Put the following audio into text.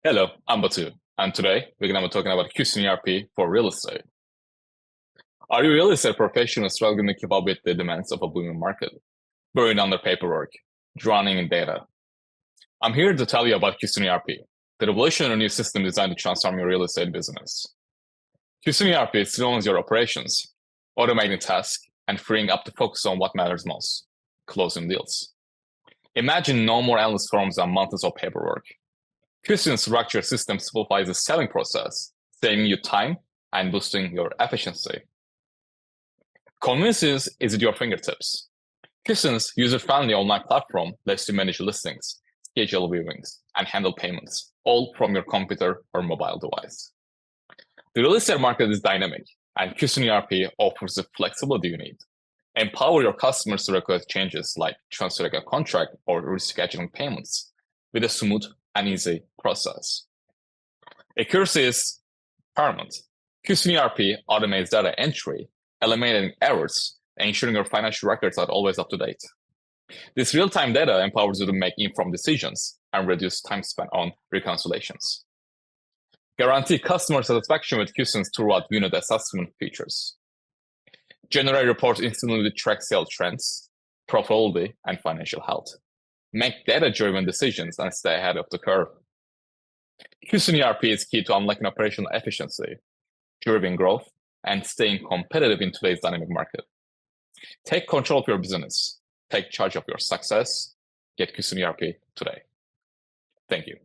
Hello, I'm Batu, and today we're going to be talking about CUSCEN ERP for real estate. Are you a real estate professional struggling to keep up with the demands of a booming market, buried under paperwork, drowning in data? I'm here to tell you about CUSCEN ERP, the revolutionary new system designed to transform your real estate business. CUSCEN ERP streamlines your operations, automating tasks, and freeing up to focus on what matters most: closing deals. Imagine no more endless forms and months of paperwork. CUSCEN's structured system simplifies the selling process, saving you time and boosting your efficiency. Convenience is at your fingertips. CUSCEN's user-friendly online platform lets you manage listings, schedule viewings, and handle payments, all from your computer or mobile device. The real estate market is dynamic, and CUSCEN ERP offers the flexibility you need. Empower your customers to request changes like transferring a contract or rescheduling payments with a smooth and easy process. Accuracy is paramount. CUSCEN ERP automates data entry, eliminating errors, and ensuring your financial records are always up to date. This real-time data empowers you to make informed decisions and reduce time spent on reconciliations. Guarantee customer satisfaction with CUSCEN's throughout unit assessment features. Generate reports instantly to track sales trends, profitability, and financial health. Make data-driven decisions and stay ahead of the curve. CUSCEN ERP is key to unlocking operational efficiency, driving growth, and staying competitive in today's dynamic market. Take control of your business. Take charge of your success. Get CUSCEN ERP today. Thank you.